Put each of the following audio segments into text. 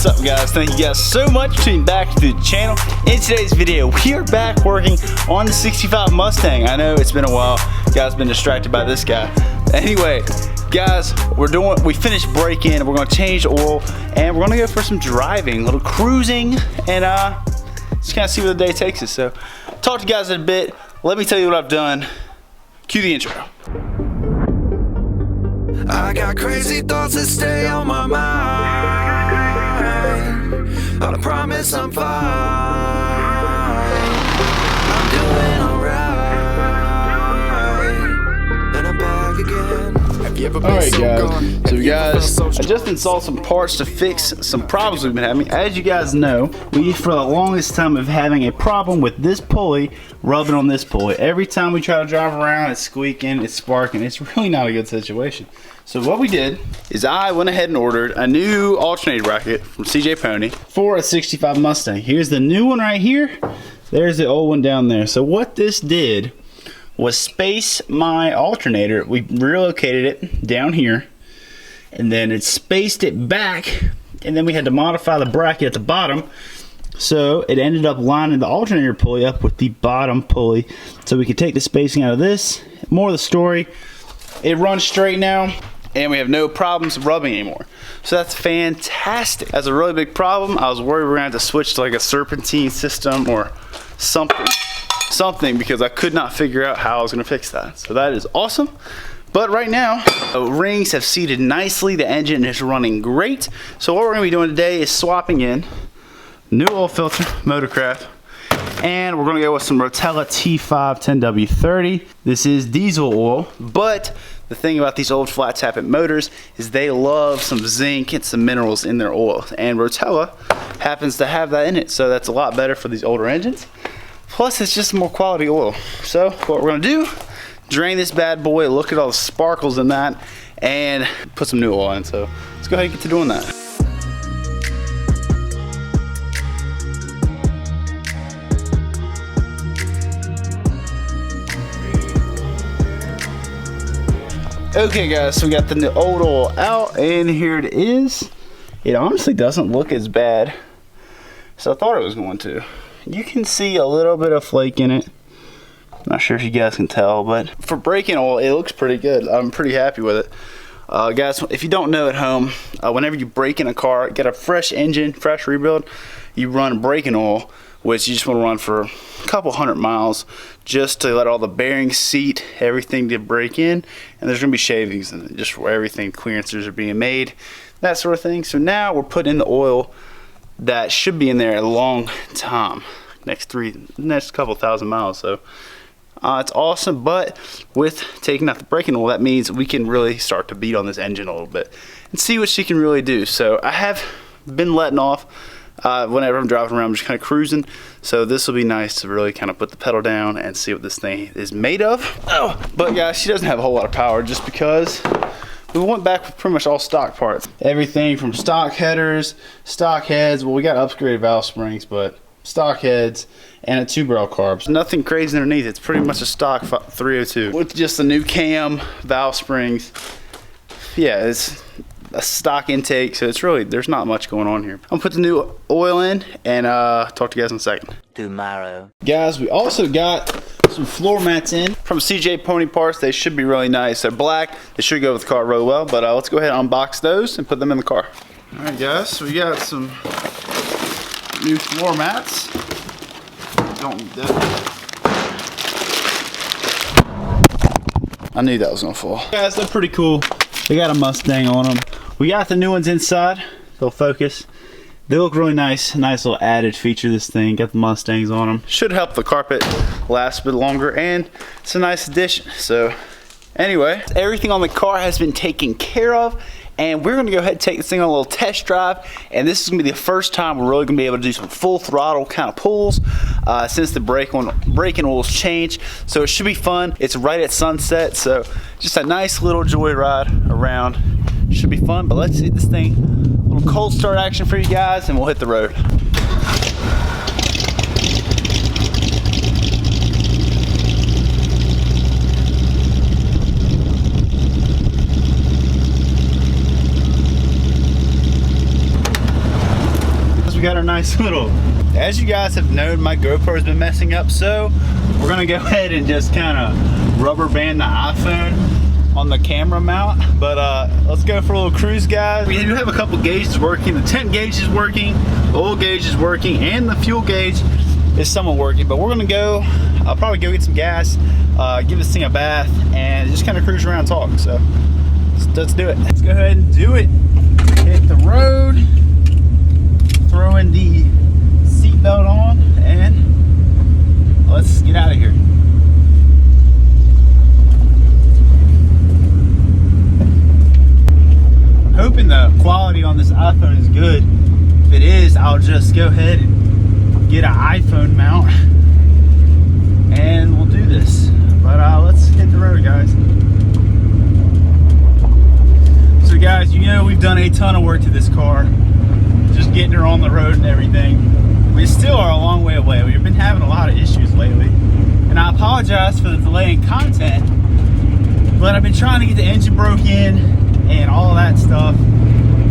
What's up, guys? Thank you guys so much for tuning back to the channel. In today's video, we are back working on the 65 Mustang. I know it's been a while. You guys been distracted by this guy. Anyway, guys, we finished break-in. We're gonna change the oil and we're gonna go for some driving, a little cruising, and just kind of see where the day takes us. So, talk to you guys in a bit. Let me tell you what I've done. Cue the intro. I got crazy thoughts that stay on my mind, but I promise I'm fine. I'm doing alright, and I'm back again. Alright, guys, I just installed some parts to fix some problems we've been having. As you guys know, we for the longest time of having a problem with this pulley rubbing on this pulley. Every time we try to drive around, it's squeaking, it's sparking. It's really not a good situation. So what we did is I went ahead and ordered a new alternator bracket from CJ Pony for a 65 Mustang. Here's the new one right here. There's the old one down there. So what this did was space my alternator. We relocated it down here, and then it spaced it back, and then we had to modify the bracket at the bottom, so it ended up lining the alternator pulley up with the bottom pulley, so we could take the spacing out of this. More of the story, it runs straight now, and we have no problems rubbing anymore. So that's fantastic. That's a really big problem. I was worried we were gonna have to switch to like a serpentine system or something because I could not figure out how I was gonna fix that. So that is awesome. But right now, the rings have seated nicely. The engine is running great. So what we're gonna be doing today is swapping in new oil filter, Motorcraft, and we're gonna go with some Rotella T5 10W30. This is diesel oil, but the thing about these old flat tappet motors is they love some zinc and some minerals in their oil, and Rotella happens to have that in it, so that's a lot better for these older engines. Plus, it's just more quality oil. So what we're gonna do, drain this bad boy, look at all the sparkles in that, and put some new oil in. So let's go ahead and get to doing that. Okay, guys, so we got the old oil out, and here it is. It honestly doesn't look as bad as I thought it was going to. You can see a little bit of flake in it. Not sure if you guys can tell, but for braking oil, it looks pretty good. I'm pretty happy with it. Guys, if you don't know at home, whenever you break in a car, get a fresh engine, fresh rebuild, you run braking oil, which you just want to run for a couple 100 miles just to let all the bearings seat, everything to break in, and there's going to be shavings in it, just where everything, clearances are being made, that sort of thing. So now we're putting in the oil that should be in there a long time, next couple thousand miles. So it's awesome, but with taking out the braking oil, that means we can really start to beat on this engine a little bit and see what she can really do. So I have been letting off whenever I'm driving around, I'm just kind of cruising. So this will be nice to really kind of put the pedal down and see what this thing is made of. Oh, but guys, she doesn't have a whole lot of power just because we went back with pretty much all stock parts. Everything from stock headers, stock heads. Well, we got upgraded valve springs, but stock heads and a 2-barrel carb. Nothing crazy underneath. It's pretty much a stock 302 with just a new cam, valve springs. Yeah, it's a stock intake, so it's really, there's not much going on here. I'm gonna put the new oil in and talk to you guys in a second. Tomorrow. Guys, we also got some floor mats in from CJ Pony Parts. They should be really nice. They're black. They should go with the car really well, but let's go ahead and unbox those and put them in the car. All right, guys, so we got some new floor mats. Don't need that. I knew that was gonna fall. Guys, they're pretty cool. They got a Mustang on them. We got the new ones inside. They'll focus. They look really nice. Nice little added feature, this thing. Got the Mustangs on them. Should help the carpet last a bit longer, and it's a nice addition. So anyway, everything on the car has been taken care of, and we're gonna go ahead and take this thing on a little test drive, and this is gonna be the first time we're really gonna be able to do some full throttle kind of pulls since the braking oil's changed. So it should be fun. It's right at sunset, so just a nice little joyride around. Should be fun, but let's see this thing. A little cold start action for you guys, and we'll hit the road. got our nice little, as you guys have known, my GoPro's been messing up, so we're gonna go ahead and just kind of rubber band the iPhone on the camera mount. But let's go for a little cruise, guys. We do have a couple gauges working. The temp gauge is working, the oil gauge is working, and the fuel gauge is somewhat working. But we're gonna go, I'll probably go get some gas, give this thing a bath, and just kind of cruise around and talk. So let's do it. Let's go ahead and do it. Hit the road, throwing the seatbelt on, and let's get out of here. Hoping the quality on this iPhone is good. If it is, I'll just go ahead and get an iPhone mount and we'll do this. But let's hit the road, guys. So guys, you know we've done a ton of work to this car, just getting her on the road and everything. We still are a long way away. We've been having a lot of issues lately, and I apologize for the delay in content, but I've been trying to get the engine broke in and all of that stuff.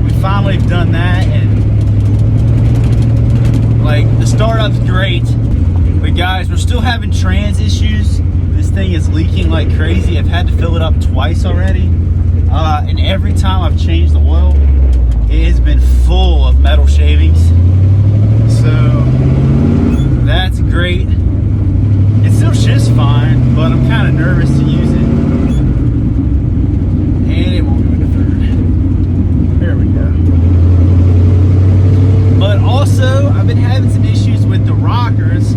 We finally have done that, and like the startup's great, but guys, we're still having trans issues. This thing is leaking like crazy. I've had to fill it up twice already, and every time I've changed the oil, it has been full of metal shavings. So that's great. It still shifts fine, but I'm kind of nervous to use it. And it won't go into third. There we go. But also, I've been having some issues with the rockers.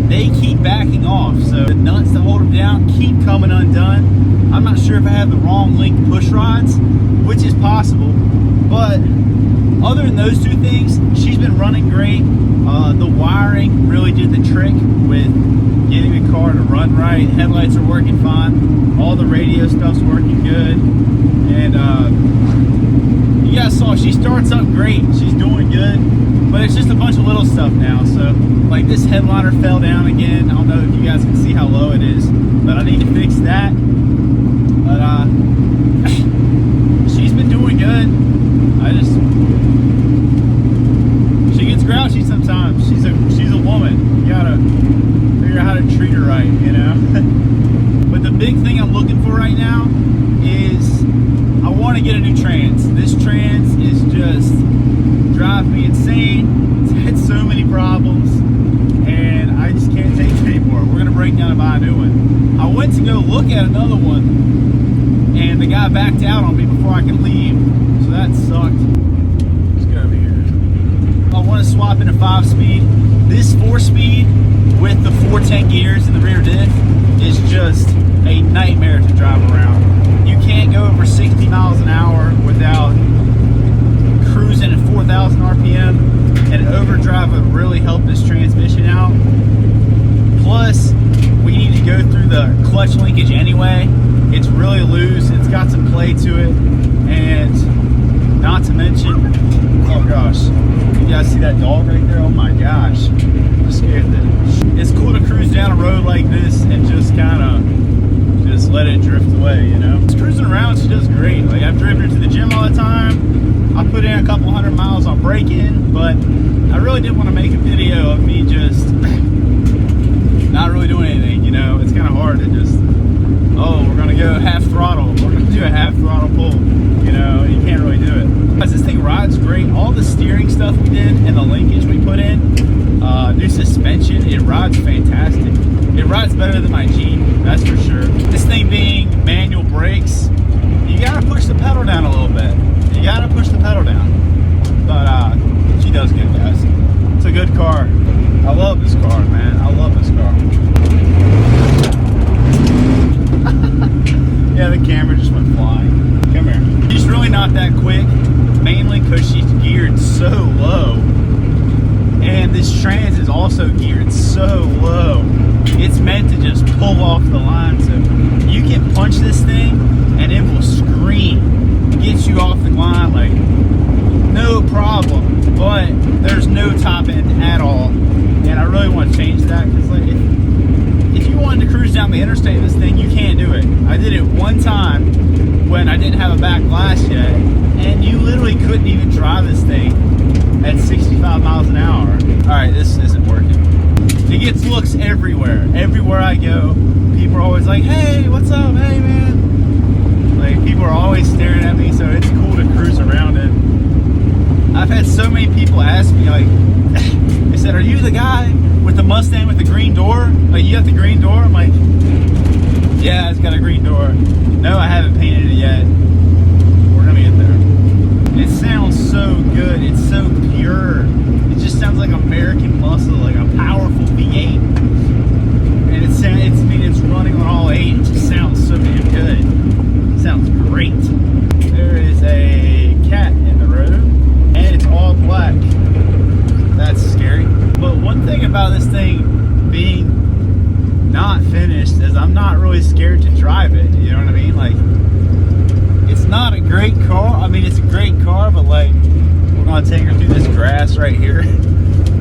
They keep backing off, so the nuts that hold them down keep coming undone. I'm not sure if I have the wrong link push rods, which is possible, but other than those two things, she's been running great. The wiring really did the trick with getting the car to run right. Headlights are working fine. All the radio stuff's working good. And you guys saw, she starts up great. She's doing good, but it's just a bunch of little stuff now. So like this headliner fell down again. I don't know if you guys can see how low it is, but I need to fix that. But she's been doing good. She gets grouchy sometimes. She's a woman. You gotta figure out how to treat her right, you know? But the big thing I'm looking for right now is I want to get a new trans. This trans is just driving me insane. It's had so many problems, and I just can't take it anymore. We're gonna break down and buy a new one. I went to go look at another one, and the guy backed out on me before I could leave, so that sucked. Let's go over here. I want to swap into 5-speed. This 4-speed with the 410 gears in the rear diff is just a nightmare to drive around. You can't go over 60 miles an hour without cruising at 4,000 RPM, and overdrive would really help this transmission out. Plus, we need to go through the clutch linkage anyway. It's really loose. It's got some play to it, and not to mention, oh gosh, you guys see that dog right there? Oh my gosh, I'm scared of that. It's cool to cruise down a road like this and just kind of just let it drift away, you know? Just cruising around, she does great. Like, I've driven her to the gym all the time. I put in a couple 100 miles on break-in, but I really didn't want to make a video of me just not really doing anything, you know? It's kind of hard to just, oh, we're gonna go half throttle. We're gonna do a half throttle pull. You know, you can't really do it. Because this thing rides great. All the steering stuff we did and the linkage we put in, new suspension, it rides fantastic. It rides better than my Jeep, that's for sure. This thing being manual brakes, you gotta push the pedal down a little bit. You gotta push the pedal down. But she does good, guys. It's a good car. I love this car, man. I love this car. Yeah, the camera just went flying. Come here. She's really not that quick, mainly because she's geared so low. And this trans is also geared so low. It's meant to just pull off the line. So you can punch this thing and it will scream, get you off the line like no problem. But there's no top end at all. And I really want to change that, because like if you wanted to cruise down the interstate in this thing, you can't do it. I did it one time when I didn't have a back glass yet, and you literally couldn't even drive this thing at 65 miles an hour. right, this isn't working. It gets looks everywhere. Everywhere I go, people are always like, hey, what's up? Hey, man. Like, people are always staring at me, so it's cool to cruise around it. I've had so many people ask me, like, they said, are you the guy with the Mustang with the green door? Like, you got the green door? I'm like, yeah, it's got a green door. No, I haven't painted it yet. We're gonna get there. It sounds so good. It's so pure. It just sounds like American muscle, like a powerful V8. And it's running on all 8. It just sounds so damn good. It sounds great. There is a cat in the road, and it's all black. That's scary. But one thing about this thing being not finished is I'm not really scared to drive it. You know what I mean? Like, it's not a great car. I mean, it's a great car, but like, we're gonna take her through this grass right here,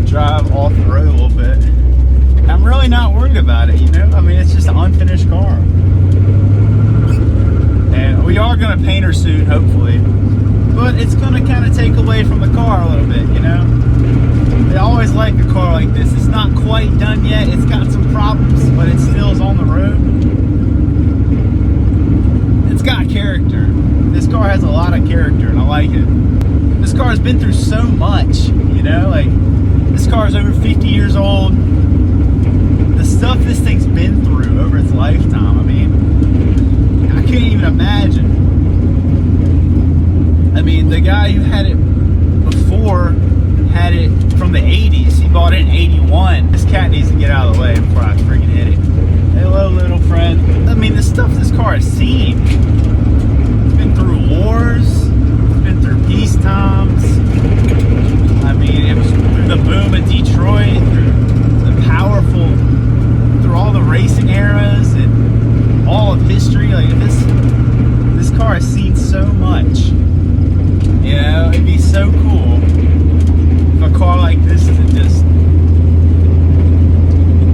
drive off the road a little bit. I'm really not worried about it, you know? I mean, it's just an unfinished car. And we are gonna paint her soon, hopefully. But it's gonna kind of take away from the car a little bit, you know? I always like a car like this. It's not quite done yet. It's got some problems, but it still is on the road. It's got character. This car has a lot of character, and I like it. This car has been through so much, you know? Like, this car is over 50 years old. The stuff this thing's been through over its lifetime, I mean, I can't even imagine. I mean, the guy who had it before had it from the 80s. He bought it in 81. This cat needs to get out of the way before I freaking hit it. Hello, little friend. I mean, the stuff this car has seen. It's been through wars. It's been through peace times. I mean, it was through the boom of Detroit, through the powerful, through all the racing eras and all of history. Like, this car has seen so much. You know, it'd be so cool if a car like this isn't just,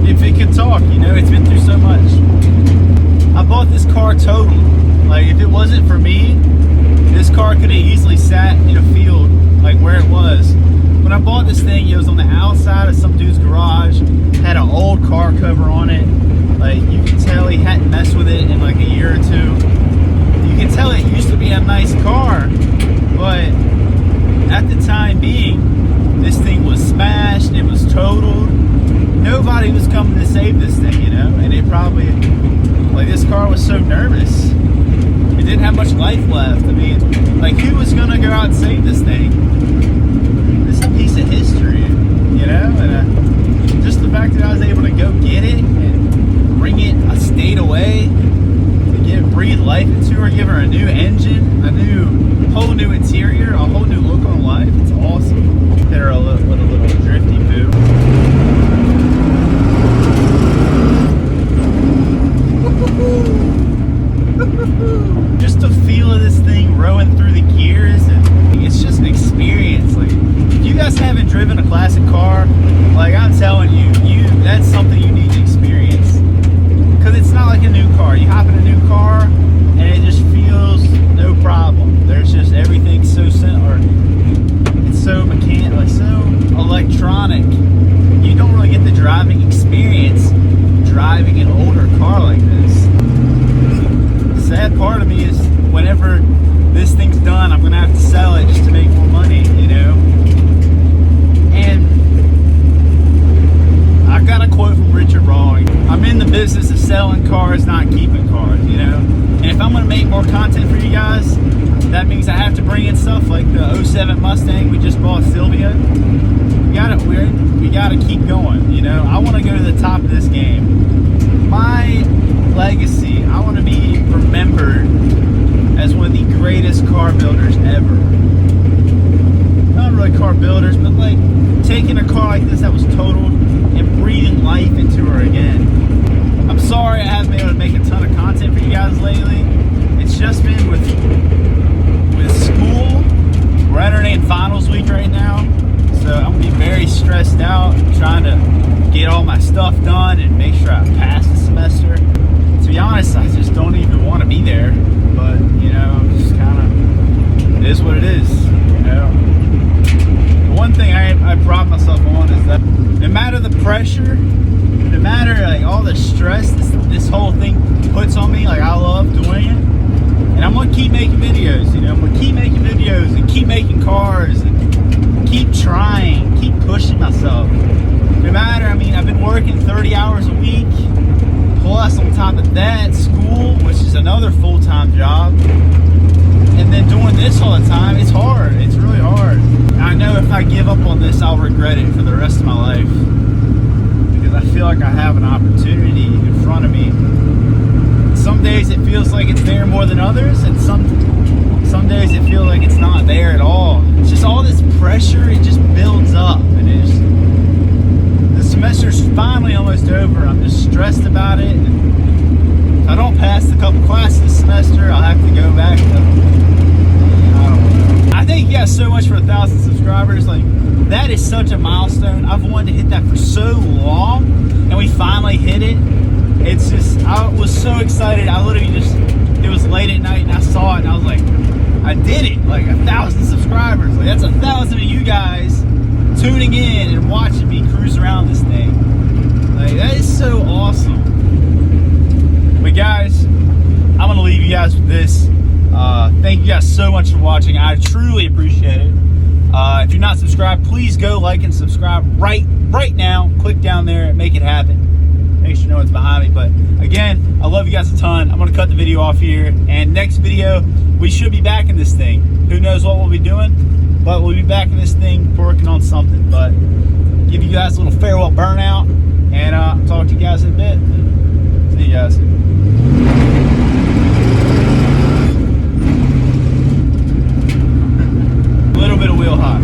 if it could talk, you know. It's been through so much. I bought this car totaled. Like, if it wasn't for me, this car could have easily sat in a field like where it was. When I bought this thing, it was on the outside of some dude's garage, had an old car cover on it. Like, you can tell he hadn't messed with it in like a year or two. You can tell it used to be a nice car, but at the time being, this thing was smashed, it was totaled. Nobody was coming to save this thing, you know? And it probably, like, this car was so nervous. It didn't have much life left. I mean, like, who was gonna go out and save this thing? This is a piece of history, you know? And just the fact that I was able to go get it and bring it a state away, to breathe life into her, give her a new engine, whole new interior, a whole new look on life. It's awesome. Hit her a little drifty boo. Just the feel of this thing rowing through the gears, and it's just an experience. Like, if you guys haven't driven a classic car, like, I'm telling you, that's something you need to experience. Because it's not like a new car. You hop in a new car and it just feels no problem. There's just everything so simple. It's so mechanical, like so electronic. You don't really get the driving experience driving an older car like this. The sad part of me is whenever this thing's done, I'm gonna have to sell it just to make more money, you know? And I got a quote from Richard Rawling. I'm in the business of selling cars, not keeping cars, you know? And if I'm gonna make more content for you guys, that means I have to bring in stuff like the 07 Mustang we just bought, Sylvia. We gotta keep going, you know? I wanna go to the top of this game. My legacy, I wanna be remembered as one of the greatest car builders ever. Not really car builders, but like taking a car like this that was totaled and breathing life into her again. I'm sorry I haven't been able to make a ton of content for you guys lately. It's just been with school. We're entering in finals week right now, so I'm gonna be very stressed out trying to get all my stuff done and make sure I pass the semester. To be honest, I just don't even want to be there, but you know, just kind of, it is what it is, you know. The one thing I I pride myself on is that no matter the pressure, no matter like all the stress this whole thing puts on me, like I love doing it. And I'm gonna keep making videos, you know, I'm gonna keep making videos and keep making cars and keep trying, keep pushing myself. No matter, I mean, I've been working 30 hours a week, plus on top of that, school, which is another full-time job. And then doing this all the time, it's hard, it's really hard. And I know if I give up on this, I'll regret it for the rest of my life. Because I feel like I have an opportunity in front of me. Some days it feels like it's there more than others, and some days it feels like it's not there at all. It's just all this pressure, it just builds up, and the semester's finally almost over. I'm just stressed about it. And if I don't pass a couple classes this semester, I'll have to go back to, I don't know. I thank you guys so much for 1,000 subscribers. Like, that is such a milestone. I've wanted to hit that for so long, and we finally hit it. It's just, I was so excited. I literally just, it was late at night and I saw it and I was like, I did it. Like 1,000 subscribers. Like that's 1,000 of you guys tuning in and watching me cruise around this thing. Like that is so awesome. But guys, I'm going to leave you guys with this. Thank you guys so much for watching. I truly appreciate it. If you're not subscribed, please go like and subscribe right now. Click down there and make it happen. Make sure you know what's behind me. But again, I love you guys a ton. I'm gonna cut the video off here, and next video we should be back in this thing. Who knows what we'll be doing, but we'll be back in this thing working on something. But give you guys a little farewell burnout, and I'll talk to you guys in a bit. See you guys. A little bit of wheel hop.